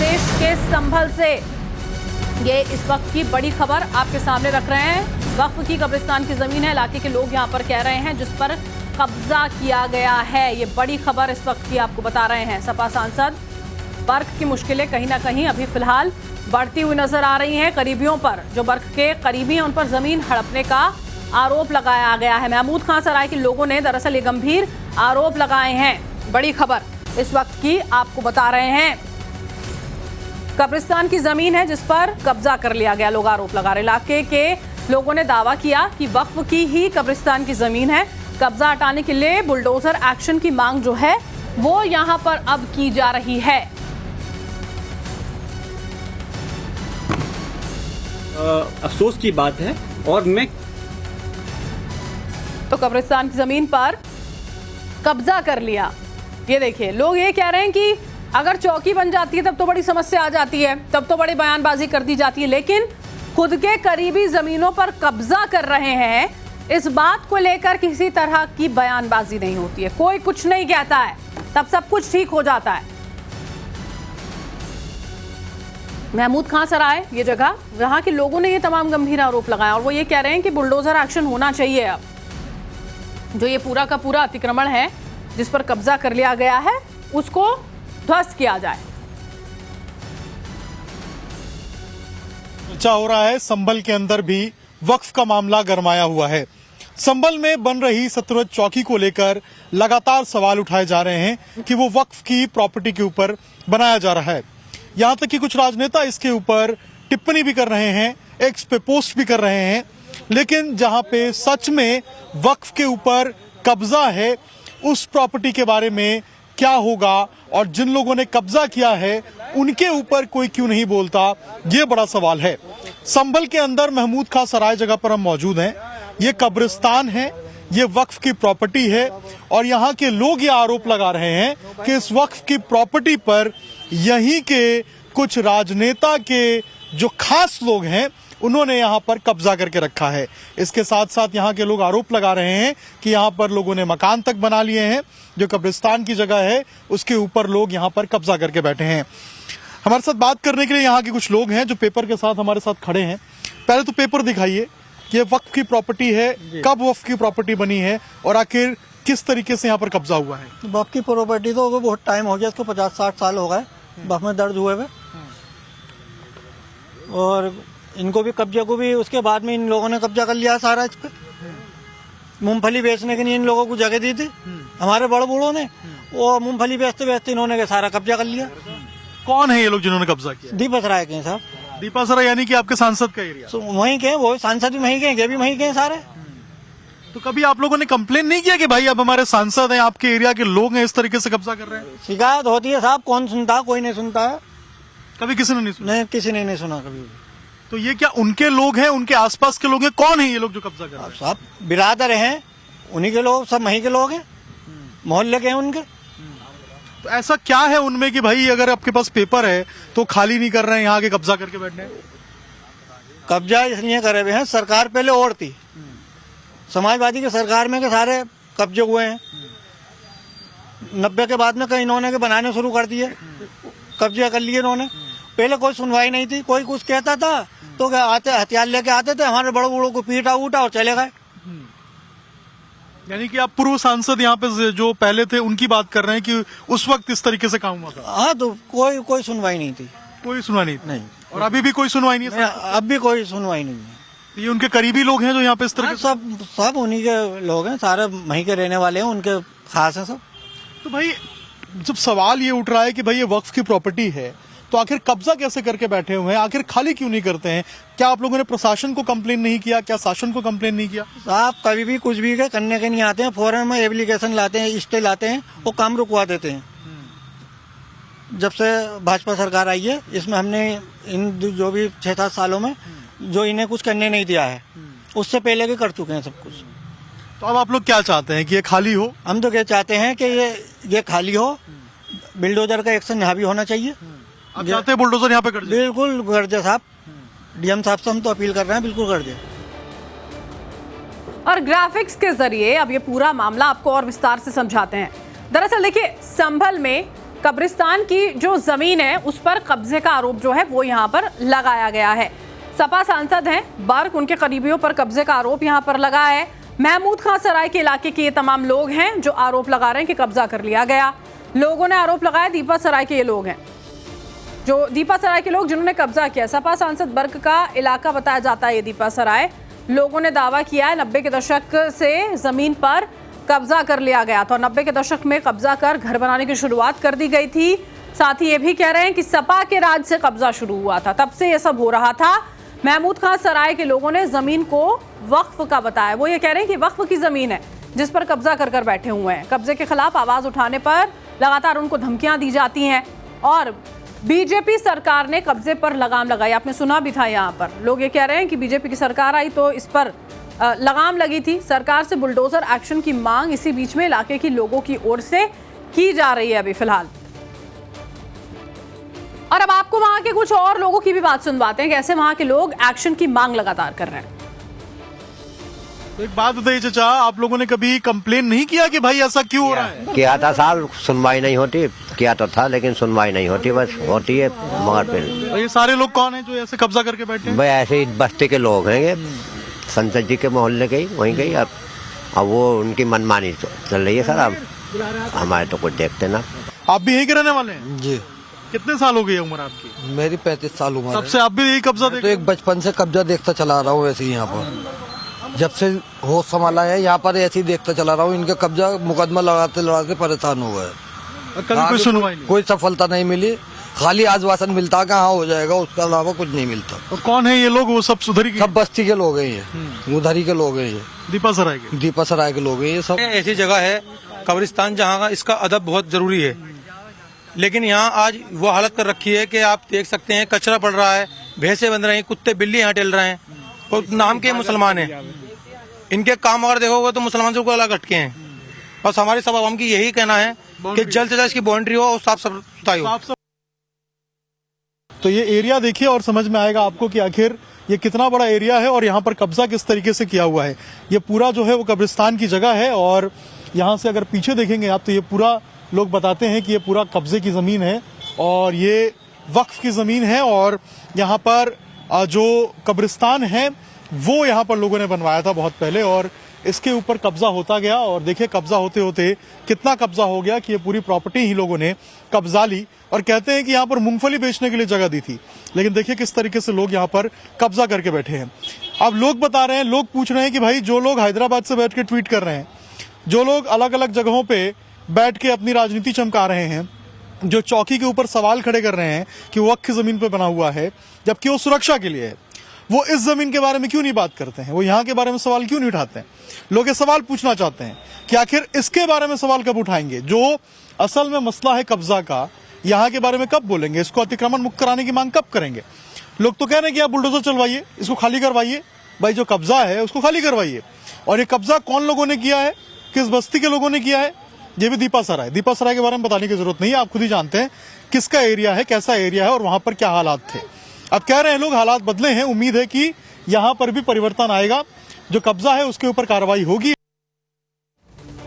प्रदेश के संभल से ये इस वक्त की बड़ी खबर आपके सामने रख रहे हैं। वक्फ की कब्रिस्तान की जमीन है, इलाके के लोग यहाँ पर कह रहे हैं, जिस पर कब्जा किया गया है। ये बड़ी खबर इस वक्त की आपको बता रहे हैं। सपा सांसद बर्क की मुश्किलें कहीं ना कहीं अभी फिलहाल बढ़ती हुई नजर आ रही हैं। करीबियों पर, जो बर्क के करीबी हैं, उन पर जमीन हड़पने का आरोप लगाया गया है। महमूद खां सराय के लोगों ने दरअसल ये गंभीर आरोप लगाए हैं। बड़ी खबर इस वक्त की आपको बता रहे हैं। कब्रिस्तान की जमीन है जिस पर कब्जा कर लिया गया, लोग आरोप लगा रहे। इलाके के लोगों ने दावा किया कि वक्फ की ही कब्रिस्तान की जमीन है। कब्जा हटाने के लिए बुलडोजर एक्शन की मांग जो है वो यहां पर अब की जा रही है। अफसोस की बात है। और मैं तो कब्रिस्तान की जमीन पर कब्जा कर लिया। ये देखिए, लोग ये कह रहे हैं कि अगर चौकी बन जाती है तब तो बड़ी समस्या आ जाती है, तब तो बड़ी बयानबाजी कर दी जाती है, लेकिन खुद के करीबी जमीनों पर कब्जा कर रहे हैं, इस बात को लेकर किसी तरह की बयानबाजी नहीं होती है। कोई कुछ नहीं कहता है, तब सब कुछ ठीक हो जाता है। महमूद खां सराय ये जगह, वहां के लोगों ने ये तमाम गंभीर आरोप लगाया और वो ये कह रहे हैं कि बुलडोजर एक्शन होना चाहिए। अब जो ये पूरा का पूरा अतिक्रमण है जिस पर कब्जा कर लिया गया है, उसको ध्वस्त किया जाए। चर्चा हो रहा है संभल के अंदर भी वक्फ का मामला गरमाया हुआ है। संभल में बन रही सतरुज चौकी को लेकर लगातार सवाल उठाए जा रहे हैं कि वो वक्फ की प्रॉपर्टी के ऊपर बनाया जा रहा है। यहां तक कि कुछ राजनेता इसके ऊपर टिप्पणी भी कर रहे हैं, एक्स पे पोस्ट भी कर रहे हैं। लेकिन जहां पे सच में वक्फ के ऊपर कब्जा है, उस प्रॉपर्टी के बारे में क्या होगा और जिन लोगों ने कब्जा किया है उनके ऊपर कोई क्यों नहीं बोलता, ये बड़ा सवाल है। संभल के अंदर महमूद खां सराय जगह पर हम मौजूद हैं। ये कब्रिस्तान है, ये वक्फ की प्रॉपर्टी है और यहाँ के लोग ये आरोप लगा रहे हैं कि इस वक्फ की प्रॉपर्टी पर यहीं के कुछ राजनेता के जो खास लोग हैं उन्होंने यहाँ पर कब्जा करके रखा है। इसके साथ साथ यहाँ के लोग आरोप लगा रहे हैं कि यहाँ पर लोगों ने मकान तक बना लिए हैं। जो कब्रिस्तान की जगह है उसके ऊपर लोग यहाँ पर कब्जा करके बैठे हैं। हमारे साथ बात करने के लिए यहाँ के कुछ लोग हैं जो पेपर के साथ हमारे साथ खड़े हैं। पहले तो पेपर दिखाइए कि ये वक्फ की प्रॉपर्टी है, कब वक्फ की प्रॉपर्टी बनी है और आखिर किस तरीके से यहाँ पर कब्जा हुआ है। वक्फ की प्रॉपर्टी तो बहुत टाइम हो गया, इसको 50-60 साल हो गए वक्फ में दर्ज हुए हुए। और इनको भी कब्जे को भी उसके बाद में इन लोगों ने कब्जा कर लिया सारा इस पे। मूंगफली बेचने के लिए इन लोगों को जगह दी थी हमारे बड़े बूढ़ों ने, वो मूंगफली बेचते बेचते इन्होंने सारा कब्जा कर लिया। कौन है ये लोग जिन्होंने कब्जा किया? दीपा सराय के साहब। दीपा सराय यानी कि आपके सांसद का एरिया? वहीं के, वो सांसद भी वहीं के, ये भी वहीं के सारे। तो कभी आप लोगों ने कंप्लेन नहीं किया कि भाई अब हमारे सांसद हैं, आपके एरिया के लोग हैं, इस तरीके से कब्जा कर रहे हैं? शिकायत होती है साहब, कौन सुनता है? कोई नहीं सुनता है। कभी किसी ने नहीं सुना? नहीं, किसी ने नहीं सुना कभी। तो ये क्या उनके लोग हैं, उनके आसपास के लोग हैं? कौन है ये लोग जो कब्जा कर रहे हैं? सब बिरादर हैं, उन्हीं के लोग, सब वहीं के लोग हैं, मोहल्ले के हैं उनके। तो ऐसा क्या है उनमें कि भाई अगर आपके पास पेपर है तो खाली नहीं कर रहे हैं, यहाँ के कब्जा करके बैठने? कब्जा इसलिए करे हुए हैं, सरकार पहले और थी, समाजवादी के सरकार में के सारे कब्जे हुए हैं। 90 के बाद में कहीं इन्होंने के बनाने शुरू कर दिए, कब्जे कर लिए इन्होंने। पहले कोई सुनवाई नहीं थी, कोई कुछ कहता था तो क्या आते हथियार लेके आते थे, हमारे बड़े बूढ़ों को पीटा उठा और चले गए। यानी कि आप पूर्व सांसद यहाँ पे जो पहले थे उनकी बात कर रहे हैं कि उस वक्त इस तरीके से काम हुआ था? हाँ, तो कोई सुनवाई नहीं थी। कोई सुनवाई नहीं? नहीं। और अभी भी कोई सुनवाई नहीं है? अब भी कोई सुनवाई नहीं है। ये उनके करीबी लोग हैं जो यहाँ पे इस तरह? सब उन्हीं के लोग हैं, सारे वहीं के रहने वाले हैं, उनके खास हैं सब। तो भाई जब सवाल ये उठ रहा है कि भाई ये वक्फ की प्रॉपर्टी है तो आखिर कब्जा कैसे करके बैठे हुए हैं, आखिर खाली क्यों नहीं करते हैं? क्या आप लोगों ने प्रशासन को कंप्लेन नहीं किया? क्या शासन को कंप्लेन नहीं किया? आप कभी भी कुछ भी करने के नहीं आते हैं, फौरन में एप्लीकेशन लाते हैं, स्टे लाते हैं, वो काम रुकवा देते हैं। जब से भाजपा सरकार आई है इसमें हमने इन जो भी 6-7 सालों में जो इन्हें कुछ करने नहीं दिया है, उससे पहले के कर चुके हैं सब कुछ। तो अब आप लोग क्या चाहते हैं कि ये खाली हो? हम तो क्या चाहते हैं कि ये खाली हो, बिल्डोजर का एक्शन यहाँ भी होना चाहिए। आप चाहते हैं बुलडोजर यहाँ पे कर दे? बिल्कुल कर दे साहब, डीएम साहब से हम तो अपील कर रहे हैं, बिल्कुल कर दे। और ग्राफिक्स के जरिए अब ये पूरा मामला आपको और विस्तार से समझाते हैं। दरअसल देखिए, संभल में कब्रिस्तान की जो जमीन है उस पर कब्जे का आरोप जो है वो यहाँ पर लगाया गया है। सपा सांसद हैं बर्क, उनके करीबियों पर कब्जे का आरोप यहाँ पर लगा है। महमूद खां सराय के इलाके के ये तमाम लोग हैं जो आरोप लगा रहे हैं कि कब्जा कर लिया गया। लोगों ने आरोप लगाया, दीपा सराय के ये लोग हैं, जो दीपा सराय के लोग जिन्होंने कब्जा किया। सपा सांसद बर्क का इलाका बताया जाता है ये दीपा सराय। लोगों ने दावा किया है 90 के दशक से जमीन पर कब्जा कर लिया गया था और 90 के दशक में कब्जा कर घर बनाने की शुरुआत कर दी गई थी। साथ ही ये भी कह रहे हैं कि सपा के राज से कब्जा शुरू हुआ था, तब से ये सब हो रहा था। महमूद खां सराय के लोगों ने जमीन को वक्फ का बताया। वो ये कह रहे हैं कि वक्फ की जमीन है जिस पर कब्जा कर कर बैठे हुए हैं। कब्जे के खिलाफ आवाज उठाने पर लगातार उनको धमकियां दी जाती हैं और बीजेपी सरकार ने कब्जे पर लगाम लगाई। आपने सुना भी था, यहाँ पर लोग ये कह रहे हैं कि बीजेपी की सरकार आई तो इस पर लगाम लगी थी। सरकार से बुलडोजर एक्शन की मांग इसी बीच में इलाके के लोगों की ओर से की जा रही है अभी फिलहाल। और अब आपको वहां के कुछ और लोगों की भी बात सुनवाते हैं, कैसे वहां के लोग एक्शन की मांग लगातार कर रहे हैं। तो एक बात बताइए चाचा, आप लोगों ने कभी कंप्लेन नहीं किया कि भाई ऐसा क्यों हो रहा है? किया था साल, सुनवाई नहीं होती। किया तो था लेकिन सुनवाई नहीं होती, बस होती है मगर फिर। और ये सारे लोग कौन हैं जो ऐसे कब्जा करके बैठे हैं? भाई ऐसे ही बस्ती के लोग हैं ये, संसद जी के मोहल्ले के ही, वहीं के ही। अब वो उनकी मनमानी चल रही है सर। अब हमारे तो कुछ देखते ना। आप भी यहीं के रहने वाले हैं? जी। कितने साल हो गई उम्र आपकी? मेरी 35 साल उम्र तब से आप भी यही कब्जा है। तो एक बचपन से कब्जा देखता चला रहा हूँ ऐसे ही यहाँ पर। जब से होश संभाला है यहाँ पर ऐसे ही देखता चला रहा हूँ। इनका कब्जा मुकदमा लड़ाते लड़ाते परेशान हुआ है। कभी कोई सुनवाई नहीं? कोई सफलता नहीं मिली, खाली आश्वासन मिलता कि हाँ हो जाएगा, उसके अलावा कुछ नहीं मिलता। और कौन है ये लोग? वो सब सुधरी के? सब बस्ती के लोग हैं ये, उधरी के लोग हैं ये, दीपा सराय के? दीपा सराय के लोग हैं ये सब। ऐसी जगह है कब्रिस्तान जहाँ का इसका अदब बहुत जरूरी है, लेकिन यहाँ आज वो हालत कर रखी है कि आप देख सकते हैं कचरा पड़ रहा है, भैंसे बंध रही हैं, कुत्ते बिल्ली यहाँ टहल रहे हैं और नाम के मुसलमान हैं। इनके काम अगर देखोगे तो मुसलमान से अलग हटके हैं। बस हमारी सब आवाम की यही कहना है कि जल्द से जल्द इसकी बाउंड्री हो और साफ सफाई हो। तो ये एरिया देखिए और समझ में आएगा आपको कि आखिर ये कितना बड़ा एरिया है और यहाँ पर कब्जा किस तरीके से किया हुआ है। ये पूरा जो है वो कब्रिस्तान की जगह है और यहाँ से अगर पीछे देखेंगे आप तो ये पूरा लोग बताते हैं कि ये पूरा कब्जे की जमीन है और ये वक्फ की जमीन है। और यहाँ पर जो कब्रिस्तान है वो यहाँ पर लोगों ने बनवाया था बहुत पहले और इसके ऊपर कब्जा होता गया और देखिए कब्जा होते होते कितना कब्जा हो गया कि ये पूरी प्रॉपर्टी ही लोगों ने कब्जा ली। और कहते हैं कि यहाँ पर मूंगफली बेचने के लिए जगह दी थी, लेकिन देखिए किस तरीके से लोग यहाँ पर कब्जा करके बैठे हैं। अब लोग बता रहे हैं, लोग पूछ रहे हैं कि भाई जो लोग हैदराबाद से बैठ के ट्वीट कर रहे हैं, जो लोग अलग अलग जगहों पे बैठ के अपनी राजनीति चमका रहे हैं, जो चौकी के ऊपर सवाल खड़े कर रहे हैं कि वो वक्फ की जमीन पे बना हुआ है जबकि वो सुरक्षा के लिए है, वो इस जमीन के बारे में क्यों नहीं बात करते हैं? वो यहाँ के बारे में सवाल क्यों नहीं उठाते हैं? लोग ये सवाल पूछना चाहते हैं कि आखिर इसके बारे में सवाल कब उठाएंगे? जो असल में मसला है कब्जा का, यहाँ के बारे में कब बोलेंगे? इसको अतिक्रमण मुक्त कराने की मांग कब करेंगे? लोग तो कह रहे हैं कि आप बुलडोजर चलवाइए, इसको खाली करवाइए, भाई जो कब्जा है उसको खाली करवाइए। और ये कब्जा कौन लोगों ने किया है, किस बस्ती के लोगों ने किया है? ये भी दीपा सराय। दीपा सराय के बारे में बताने की जरूरत नहीं है, आप खुद ही जानते हैं किसका एरिया है, कैसा एरिया है और वहां पर क्या हालात थे। अब कह रहे हैं लोग हालात बदले हैं, उम्मीद है कि यहाँ पर भी परिवर्तन आएगा, जो कब्जा है उसके ऊपर कार्रवाई होगी।